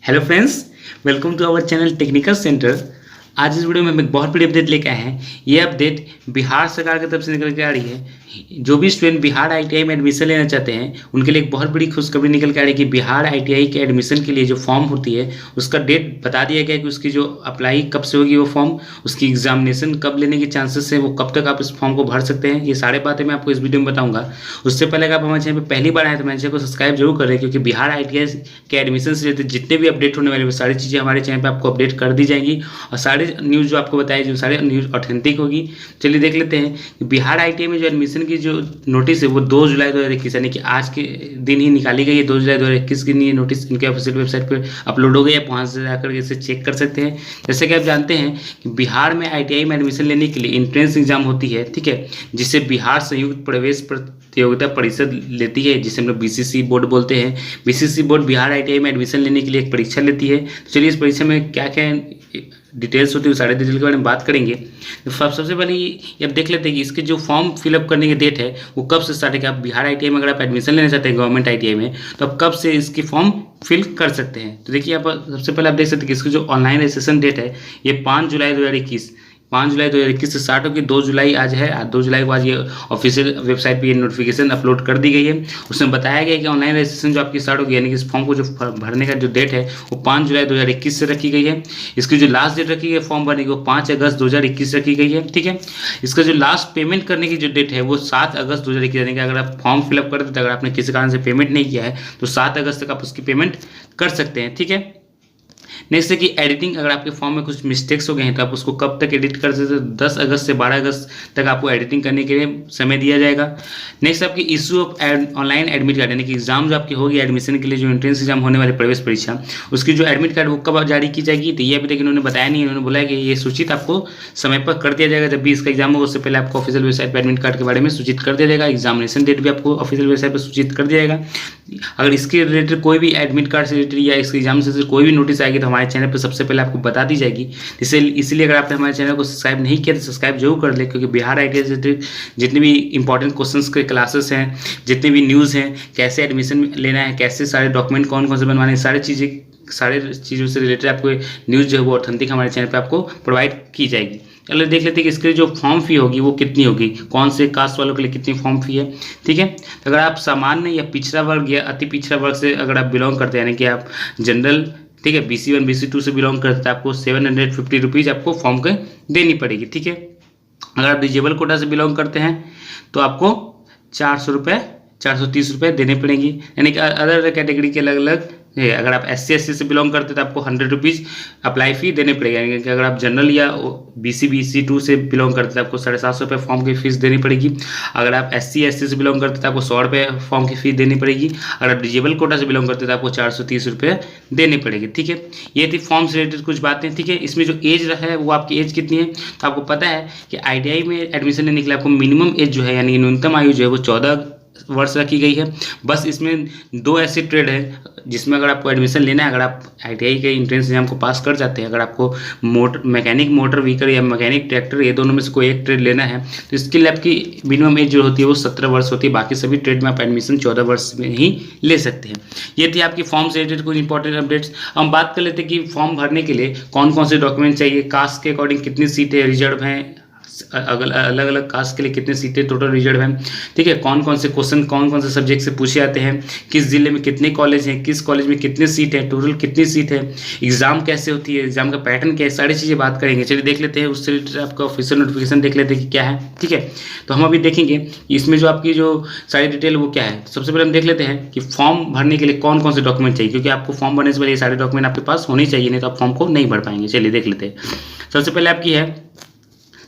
Hello friends, welcome to our channel Technical Centre. आज इस video में हम एक बहुत बड़ी अपडेट लेकर आए हैं। ये अपडेट बिहार सरकार की तरफ से निकल के आ रही है। जो भी स्टूडेंट बिहार आईटीआई में एडमिशन लेना चाहते हैं उनके लिए एक बहुत बड़ी खुशखबरी निकल के आ रही है कि बिहार आईटीआई के एडमिशन के लिए जो फॉर्म होती है उसका डेट बता दिया गया है कि उसकी जो अप्लाई कब से होगी वो फॉर्म, उसकी एग्जामिनेशन कब लेने के चांसेस है, वो कब तक आप इस फॉर्म को भर सकते हैं। ये सारे बातें मैं आपको इस वीडियो में बताऊंगा। उससे पहले अगर आप हमारे चैनल पर पहली बार आए तो मेरे चैनल को सब्सक्राइब जरूर करें, क्योंकि बिहार आईटीआई के एडमिशन से रिलेटेड जितने भी अपडेट होने वाले वो सारी चीज़ें हमारे चैनल पर आपको अपडेट कर दी जाएंगी और सारे न्यूज़ जो आपको बताए जो सारे न्यूज़ ऑथेंटिक होगी। चलिए देख लेते हैं कि बिहार आईटीआई में जो एडमिशन की जो नोटिस है वो 2 जुलाई 2021 यानी कि आज के दिन ही निकाली गई है। 2 जुलाई 2021 के लिए नोटिस इनके ऑफिशियल वेबसाइट पर अपलोड हो गई है। आप वहाँ से जाकर इसे चेक कर सकते हैं। जैसे कि आप जानते हैं कि बिहार में आईटीआई में एडमिशन लेने के लिए एंट्रेंस एग्जाम होती है, ठीक है, जिसे बिहार संयुक्त प्रवेश प्रतियोगिता परिषद लेती है, जिसे हम लोग बीसीसी बोर्ड बोलते हैं। बीसीसी बोर्ड बिहार आईटीआई में एडमिशन लेने के लिए एक परीक्षा लेती है। तो चलिए इस परीक्षा में क्या क्या डिटेल्स होती है, सारे डिटेल के बारे में बात करेंगे। तो सबसे पहले ये अब देख लेते हैं कि इसके जो फॉर्म फिलअप करने की डेट है वो कब से स्टार्ट है। आप बिहार आईटीआई में अगर आप एडमिशन लेना चाहते हैं गवर्नमेंट आईटीआई में, तो आप कब से इसकी फॉर्म फिल कर सकते हैं। तो देखिए आप सबसे पहले आप देख सकते हैं कि इसकी जो ऑनलाइन रजिस्ट्रेशन डेट है ये 5 जुलाई 2021 से स्टार्ट होगी। 2 जुलाई आज है। 2 जुलाई के बाद ये ऑफिशियल वेबसाइट पे ये नोटिफिकेशन अपलोड कर दी गई है। उसमें बताया गया है कि ऑनलाइन रजिस्ट्रेशन जो आपकी स्टार्ट होगी, यानी कि इस फॉर्म को जो भरने का जो डेट है वो 5 जुलाई 2021 से रखी गई है। इसकी जो लास्ट डेट रखी गई है फॉर्म भरने की वो 5 अगस्त 2021 रखी गई है, ठीक है। इसका जो लास्ट पेमेंट करने की जो डेट है वो 7 अगस्त 2021, यानी कि अगर आप फॉर्म फिलअप कर देते, अगर आपने किसी कारण से पेमेंट नहीं किया है तो 7 अगस्त तक आप उसकी पेमेंट कर सकते हैं, ठीक है। नेक्स्ट है कि एडिटिंग, अगर आपके फॉर्म में कुछ मिस्टेक्स हो गए हैं तो आप उसको कब तक एडिट कर सकते हैं। 10 अगस्त से 12 अगस्त तक आपको एडिटिंग करने के लिए समय दिया जाएगा। नेक्स्ट आपकी issue of online admit card, यानी कि एग्जाम जो आपकी होगी एडमिशन के लिए जो एंट्रेंस एग्जाम होने वाली प्रवेश परीक्षा, उसकी जो एडमिट कार्ड वो कब जारी की जाएगी, तो ये अभी तक इन्होंने बताया नहीं। इन्होंने बोला कि ये सूचित आपको समय पर कर दिया जाएगा। जब भी इसका एग्जाम होगा उससे पहले आपको ऑफिशियल वेबसाइट पर एडमिट कार्ड के बारे में सूचित कर दिया जाएगा। एग्जामिनेशन डेट भी आपको ऑफिशियल वेबसाइट पर सूचित कर दिया जाएगा। अगर इसके रिलेटेड कोई भी एडमिट कार्ड से रिलेटेड या इसके एग्जाम से कोई भी नोटिस आएगी तो हमारे चैनल पर सबसे पहले आपको बता दी जाएगी। इसलिए अगर आपने हमारे चैनल को सब्सक्राइब नहीं किया तो सब्सक्राइब जरूर कर ले, क्योंकि बिहार आईटीआई से रिलेटेड जितने भी इंपॉर्टेंट क्वेश्चंस के क्लासेस हैं, जितने भी न्यूज़ हैं, कैसे एडमिशन लेना है, कैसे सारे डॉक्यूमेंट कौन कौन से बनवाने हैं, सारी चीज़ों से रिलेटेड आपको न्यूज़ जो है वो ऑथेंटिक हमारे चैनल पर आपको प्रोवाइड की जाएगी। चलो देख लेते हैं कि इसकी जो फॉर्म फी होगी वो कितनी होगी, कौन से कास्ट वालों के लिए कितनी फॉर्म फी है, ठीक है। तो अगर आप सामान्य या पिछड़ा वर्ग या अति पिछड़ा वर्ग से अगर आप बिलोंग करते हैं, यानी कि आप जनरल, ठीक है, BC1 BC2 से बिलोंग करते हैं, आपको 750 रुपीज़ आपको फॉर्म के देनी पड़ेगी, ठीक है। अगर आप डिजेबल कोटा से बिलोंग करते हैं तो आपको 430 रुपये देने पड़ेंगी, यानी कि अदर कैटेगरी के अलग अलग। अगर आप SC/ST से बिलोंग करते हैं तो आपको 100 रुपीज़ अप्लाई फ़ी देने पड़ेगी, यानी कि अगर आप जनरल या BC/BC2 से बिलोंग करते हैं तो आपको 750 रुपये फॉर्म की फ़ीस देनी पड़ेगी। अगर आप SC/ST से बिलोंग करते हैं तो आपको 100 रुपये फॉर्म की फ़ीस देनी पड़ेगी। अगर आप डिजेबल कोटा से बिलोंग करते हैं तो आपको 430 रुपये देनी पड़ेगी, ठीक है। ये थी फॉर्म से रिलेटेड कुछ बातें, ठीक है। इसमें जो एज है वो आपकी एज कितनी है, तो आपको पता है कि ITI में एडमिशन लेने के लिए आपको मिनिमम एज जो है, यानी न्यूनतम आयु जो है वो 14 वर्ष रखी गई है। बस इसमें 2 ऐसे ट्रेड है जिसमें अगर आपको एडमिशन लेना है, अगर आप ITI के एंट्रेंस एग्जाम को पास कर जाते हैं, अगर आपको मैकेनिक मोटर व्हीकल या मैकेनिक ट्रैक्टर ये दोनों में से कोई एक ट्रेड लेना है तो इसके लिए आपकी मिनिमम एज जो होती है वो 17 वर्ष होती है। बाकी सभी ट्रेड में आप एडमिशन 14 वर्ष में ही ले सकते हैं। ये थी आपकी फॉर्म से रिलेटेड कुछ इंपॉर्टेंट अपडेट्स। हम बात कर लेते हैं कि फॉर्म भरने के लिए कौन कौन से डॉक्यूमेंट चाहिए, कास्ट के अकॉर्डिंग कितनी सीटें रिजर्व हैं, अलग अलग कास्ट के लिए कितने सीटें टोटल रिजर्व हैं, ठीक है। कौन कौन से क्वेश्चन कौन कौन से सब्जेक्ट से पूछे जाते हैं, किस जिले में कितने कॉलेज हैं, किस कॉलेज में कितने सीट है, टोटल कितनी सीट है, एग्जाम कैसे होती है, एग्जाम का पैटर्न क्या है, सारी चीज़ें बात करेंगे। चलिए देख लेते हैं, उससे रिलेटेड आपका ऑफिशियल नोटिफिकेशन देख लेते हैं कि क्या है, ठीक है। तो हम अभी देखेंगे इसमें जो आपकी जो सारी डिटेल वो क्या है। सबसे पहले हम देख लेते हैं कि फॉर्म भरने के लिए कौन कौन से डॉक्यूमेंट चाहिए, क्योंकि आपको फॉर्म भरने से पहले ये सारे डॉक्यूमेंट आपके पास होने चाहिए, नहीं तो आप फॉर्म को नहीं भर पाएंगे। चलिए देख लेते हैं। सबसे पहले आपकी है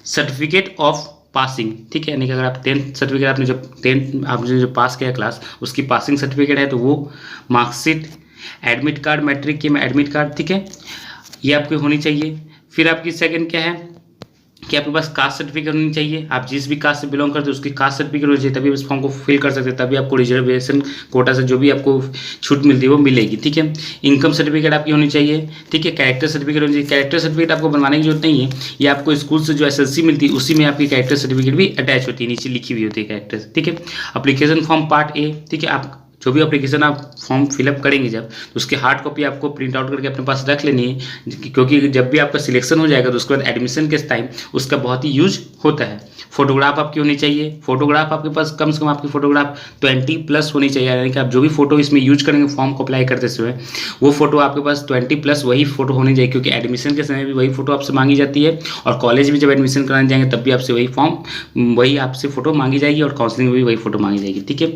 सर्टिफिकेट ऑफ पासिंग, ठीक है, यानी कि अगर आप 10th सर्टिफिकेट आपने जो पास किया क्लास उसकी पासिंग सर्टिफिकेट है तो वो, मार्कशीट, एडमिट कार्ड, मैट्रिक के में एडमिट कार्ड, ठीक है, ये आपकी होनी चाहिए। फिर आपकी सेकंड क्या है कि आपके पास कास्ट सर्टिफिकेट होनी चाहिए। आप जिस भी कास्ट से बिलोंग करते हैं उसकी कास्ट सर्टिफिकेट होनी चाहिए, तभी इस फॉर्म को फिल कर सकते हैं, तभी आपको रिजर्वेशन कोटा से जो भी आपको छूट मिलती है वो मिलेगी, ठीक है। इनकम सर्टिफिकेट आपकी होनी चाहिए, ठीक है। कैरेक्टर सर्टिफिकेट होनी चाहिए। कैरेक्टर सर्टिफिकेट आपको बनवाने की जरूरत नहीं है, ये आपको स्कूल से जो SSC मिलती है उसी में आपकी कैरेक्टर सर्टिफिकेट भी अटैच होती है, नीचे लिखी हुई होती है कैरेक्टर, ठीक है। अप्लीकेशन फॉर्म पार्ट A, ठीक है। आप जो भी एप्लीकेशन आप फॉर्म फिलअप करेंगे जब, तो उसकी हार्ड कॉपी आपको प्रिंट आउट करके अपने पास रख लेनी है, क्योंकि जब भी आपका सिलेक्शन हो जाएगा तो उसके बाद एडमिशन के टाइम उसका बहुत ही यूज होता है। फोटोग्राफ आपकी होनी चाहिए, फोटोग्राफ आपके पास कम से कम आपकी फोटोग्राफ 20+ होनी चाहिए, यानी कि आप जो भी फोटो इसमें यूज करेंगे फॉर्म को अप्लाई करते समय वो फोटो आपके पास 20+ वही फोटो होनी चाहिए, क्योंकि एडमिशन के समय भी वही फोटो आपसे मांगी जाती है और कॉलेज में जब एडमिशन कराने जाएंगे तब भी आपसे वही आपसे फोटो मांगी जाएगी और काउंसलिंग में भी वही फोटो मांगी जाएगी। ठीक है,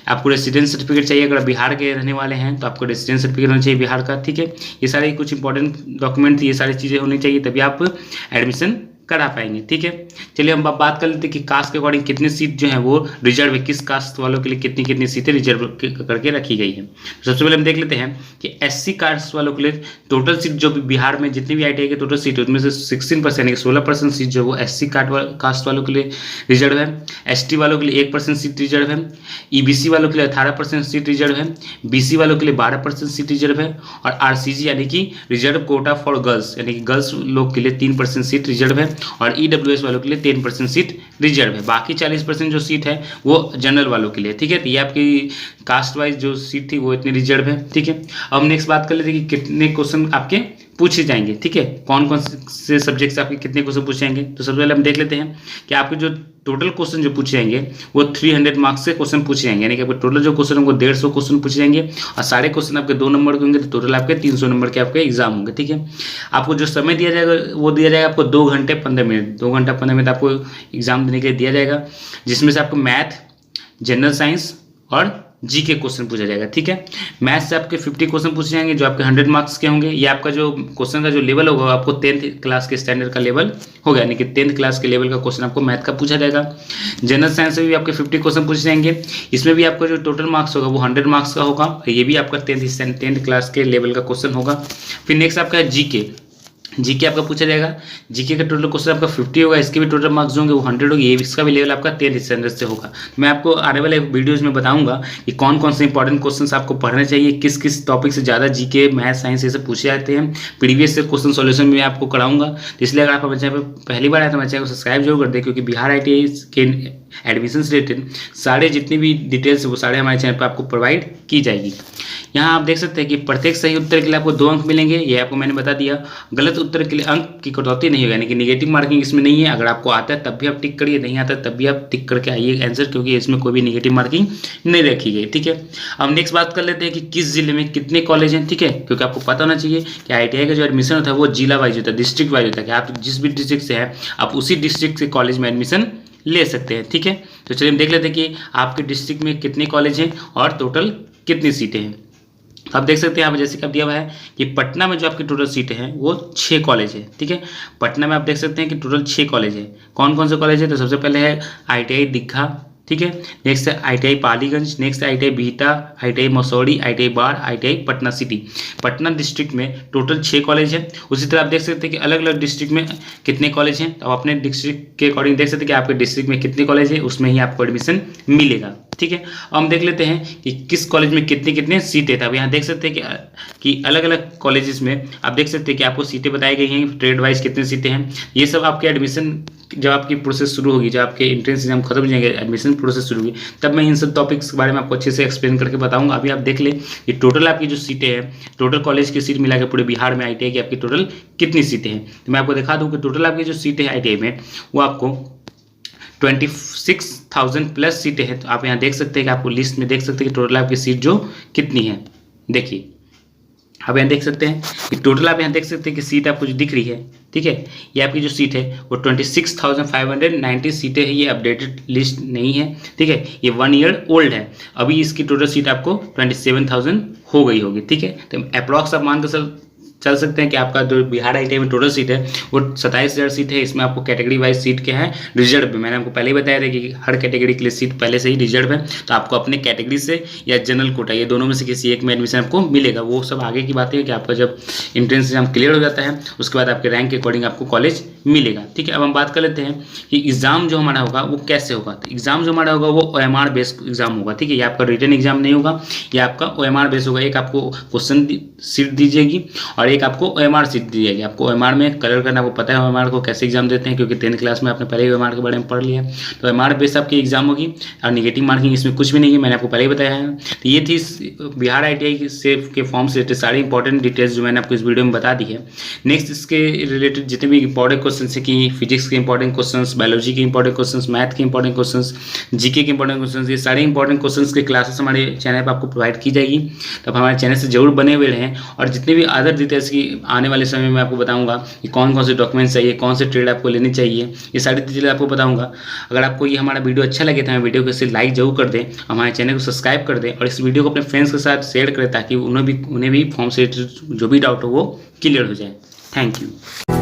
आपको रेसिडेंस सर्टिफिकेट चाहिए, अगर बिहार के रहने वाले हैं तो आपको रेसिडेंस सर्टिफिकेट होना चाहिए बिहार का। ठीक है, ये सारे कुछ इंपॉर्टेंट डॉक्यूमेंट, ये सारी चीज़ें होनी चाहिए तभी आप एडमिशन करा पाएंगे। ठीक है, चलिए हम बात कर लेते हैं कि कास्ट के अकॉर्डिंग कितनी सीट जो है वो रिजर्व है, किस कास्ट वालों के लिए कितनी कितनी सीटें रिजर्व करके रखी गई है। सबसे पहले हम देख लेते हैं कि SC कास्ट वालों के लिए टोटल सीट जो भी बिहार में जितनी भी ITI के टोटल सीट है उसमें से 16% यानी कि 16% सीट जो है वो SC कास्ट वालों के लिए रिजर्व है, ST वालों के लिए 1% सीट रिजर्व है, EBC वालों के लिए 18% सीट रिजर्व है, BC वालों के लिए 12% सीट रिजर्व है और RCG यानी कि रिजर्व कोटा फॉर गर्ल्स यानी कि गर्ल्स लोग के लिए 3% सीट रिजर्व है और EWS वालों के लिए 10% सीट रिजर्व है। बाकी 40% जो सीट है वो जनरल वालों के लिए। ठीक है, तो ये आपकी कास्ट वाइज जो सीट थी वो इतनी रिजर्व है। ठीक है, अब हम नेक्स्ट बात कर लेते हैं कि कितने क्वेश्चन आपके पूछे जाएंगे। ठीक है, कौन कौन से सब्जेक्ट से आपके कितने क्वेश्चन पूछे जाएंगे। तो सबसे पहले हम देख लेते हैं कि आपके जो टोटल क्वेश्चन जो पूछे जाएंगे वो 300 मार्क्स से क्वेश्चन पूछे जाएंगे, यानी कि आपके टोटल जो क्वेश्चन होंगे 150 क्वेश्चन पूछे जाएंगे और सारे क्वेश्चन आपके 2 नंबर के होंगे, तो टोटल आपके 300 नंबर के आपके एग्जाम होंगे। ठीक है, आपको जो समय दिया जाएगा वो दिया जाएगा आपको 2 घंटे 15 मिनट, 2 घंटा 15 मिनट आपको एग्जाम देने के लिए दिया जाएगा, जिसमें से आपको मैथ, जनरल साइंस और GK क्वेश्चन पूछा जाएगा। ठीक है, मैथ से आपके 50 क्वेश्चन पूछे जाएंगे जो आपके 100 मार्क्स के होंगे। ये आपका जो क्वेश्चन का जो लेवल होगा आपको 10th क्लास के स्टैंडर्ड का लेवल होगा, यानी कि 10th क्लास के लेवल का क्वेश्चन आपको मैथ का पूछा जाएगा। जनरल साइंस से भी आपके 50 क्वेश्चन पूछे जाएंगे, इसमें भी आपका जो टोटल मार्क्स होगा वो 100 मार्क्स का होगा और ये भी आपका 10th क्लास के लेवल का क्वेश्चन होगा। फिर नेक्स्ट आपका है GK आपका पूछा जाएगा। GK का टोटल क्वेश्चन आपका 50 होगा, इसके भी टोटल मार्क्स होंगे वो 100 होगी, ये इसका भी लेवल आपका 10th स्टैंडर्ड से होगा। मैं आपको आने वाले वीडियोस में बताऊंगा कि कौन कौन से इंपॉर्टेंट क्वेश्चंस आपको पढ़ने चाहिए, किस किस टॉपिक से ज़्यादा GK, मैथ, साइंस ये सब पूछे जाते हैं। प्रीवियस से क्वेश्चन सॉल्यूशन भी मैं आपको कराऊंगा, तो इसलिए अगर आप हमारे चैनल पर पहली बार आए तो हमारे चैनल को सब्सक्राइब जरूर कर दें, क्योंकि बिहार ITI के एडमिशन से रिलेटेड सारे जितनी भी डिटेल्स है वो सारे हमारे चैनल पर आपको प्रोवाइड की जाएगी। यहाँ आप देख सकते हैं कि प्रत्येक सही उत्तर के लिए आपको 2 अंक मिलेंगे, ये आपको मैंने बता दिया। गलत उत्तर के लिए अंक की कटौती नहीं होगी, यानी कि नेगेटिव मार्किंग इसमें नहीं है। अगर आपको आता है तब भी आप टिक करिए, नहीं आता तब भी आप टिक करके आइए आंसर, क्योंकि इसमें कोई भी नेगेटिव मार्किंग नहीं रखी गई। ठीक है, अब नेक्स्ट बात कर लेते हैं कि किस जिले में कितने कॉलेज हैं। ठीक है, क्योंकि आपको पता होना चाहिए कि ITI का जो एडमिशन होता है वो जिला वाइज होता है, डिस्ट्रिक्ट वाइज होता है, कि आप जिस भी डिस्ट्रिक्ट से हैं आप उसी डिस्ट्रिक्ट से कॉलेज में एडमिशन ले सकते हैं। ठीक है, तो चलिए हम देख लेते हैं कि आपके डिस्ट्रिक्ट में कितने कॉलेज हैं और टोटल कितनी सीटें हैं। तो आप देख सकते हैं यहाँ पर जैसे कि दिया हुआ है कि पटना में जो आपकी टोटल सीटें हैं वो 6 कॉलेज है। ठीक है, पटना में आप देख सकते हैं कि टोटल 6 कॉलेज है। कौन कौन से कॉलेज है, तो सबसे पहले है ITI दीघा, ठीक है, नेक्स्ट है ITI पालीगंज, नेक्स्ट है ITI Bihta, ITI Masaurhi, ITI बाढ़, ITI Patna city. Patna district में टोटल 6 कॉलेज है। उसी तरह आप देख सकते हैं कि अलग अलग डिस्ट्रिक्ट में कितने कॉलेज हैं, तो आप अपने डिस्ट्रिक्ट के अकॉर्डिंग देख सकते हैं कि आपके डिस्ट्रिक्ट में कितने कॉलेज है, उसमें ही आपको एडमिशन मिलेगा। ठीक है, अब हम देख लेते हैं कि किस कॉलेज में कितने कितने सीटें थे। अब यहाँ देख सकते हैं कि अलग अलग कॉलेजेस में आप देख सकते हैं कि आपको सीटें बताई गई हैं, ट्रेड वाइज कितने सीटें हैं। ये सब आपके एडमिशन जब आपकी प्रोसेस शुरू होगी, जब आपके एंट्रेंस एग्जाम खत्म हो जाएंगे, एडमिशन प्रोसेस शुरू होगी, तब मैं इन सब टॉपिक्स के बारे में आपको अच्छे से एक्सप्लेन करके बताऊंगा। अभी आप देख लें कि टोटल आपकी जो सीटें हैं, टोटल कॉलेज की सीट मिला के पूरे बिहार में ITI की आपकी टोटल कितनी सीटें हैं। तो मैं आपको दिखा दूँ कि टोटल आपकी जो सीटें हैं ITI में वो आपको 26,000+ सीटें हैं। तो आप यहाँ देख सकते हैं कि आपको लिस्ट में देख सकते हैं कि टोटल आपकी सीट जो कितनी है। देखिए आप यहाँ देख सकते हैं कि टोटल आप यहाँ देख सकते हैं कि सीट आपको जो दिख रही है, ठीक है, ये आपकी जो सीट है वो 26,590 सीटें है। ये अपडेटेड लिस्ट नहीं है, ठीक है, ये 1 ईयर ओल्ड है। अभी इसकी टोटल सीट आपको 27,000 हो गई होगी। ठीक है, तो अप्रॉक्स आप मान कर चल सकते हैं कि आपका जो बिहार ITI में टोटल सीट है वो 27,000 सीट है। इसमें आपको कैटेगरी वाइज सीट क्या है, रिजर्व है। मैंने आपको पहले ही बताया था कि हर कैटेगरी के लिए सीट पहले से ही रिजर्व है, तो आपको अपने कैटेगरी से या जनरल कोटा ये दोनों में से किसी एक में एडमिशन आपको मिलेगा। वो सब आगे की बातें है कि आपका जब एंट्रेंस एग्जाम क्लियर हो जाता है उसके बाद आपके रैंक के अकॉर्डिंग आपको कॉलेज मिलेगा। ठीक है, अब हम बात कर लेते हैं कि एग्ज़ाम जो हमारा होगा वो कैसे होगा। तो एग्ज़ाम जो हमारा होगा वो OMR बेस्ड एग्ज़ाम होगा। ठीक है, ये आपका रिटन एग्जाम नहीं होगा, ये आपका OMR बेस्ड होगा। एक आपको क्वेश्चन सीट दी जाएगी और एक आपको OMR सीट दी जाएगी। आपको OMR में कलर करना, आपको पता है OMR को कैसे एग्जाम देते हैं, क्योंकि 10th क्लास में आपने पहले ही OMR के बारे में पढ़ लिया। तो OMR बेस्ड आपकी एग्जाम होगी और निगेटिव मार्किंग इसमें कुछ भी नहीं है, मैंने आपको पहले ही बताया है। तो ये थी बिहार ITI से के फॉर्म से रिलेटेड सारी इंपॉर्टेंट डिटेल्स जो मैंने आपको इस वीडियो में बता दी है। नेक्स्ट इसके रिलेटेड जितने भी इंपॉर्टेंट क्वेश्चन है कि फिजिक्स के इंपॉर्टेंट क्वेश्चंस, बायोलॉजी के इंपॉर्टेंट क्वेश्चंस, मैथ के इंपॉर्टेंट क्वेश्चंस, जीके के इंपॉर्टेंट क्वेश्चंस, ये सारे इंपॉर्टेंट क्वेश्चंस के क्लासेस हमारे चैनल पर आपको प्रोवाइड की जाएगी। तो आप हमारे चैनल से जरूर बने हुए रहें और जितने भी अदर डिटेल्स की आने वाले समय में आपको बताऊंगा कि कौन कौन से डॉक्यूमेंट्स चाहिए, कौन से ट्रेड आपको लेनी चाहिए, ये सारी डिटेल आपको बताऊंगा। अगर आपको ये हमारा वीडियो अच्छा लगे तो हमें वीडियो को इसे लाइक जरूर कर दें, हमारे चैनल को सब्सक्राइब कर दें और इस वीडियो को अपने फ्रेंड्स के साथ शेयर करें ताकि उन्हें भी फॉर्म से जो भी डाउट हो वो क्लियर हो जाए। Thank you.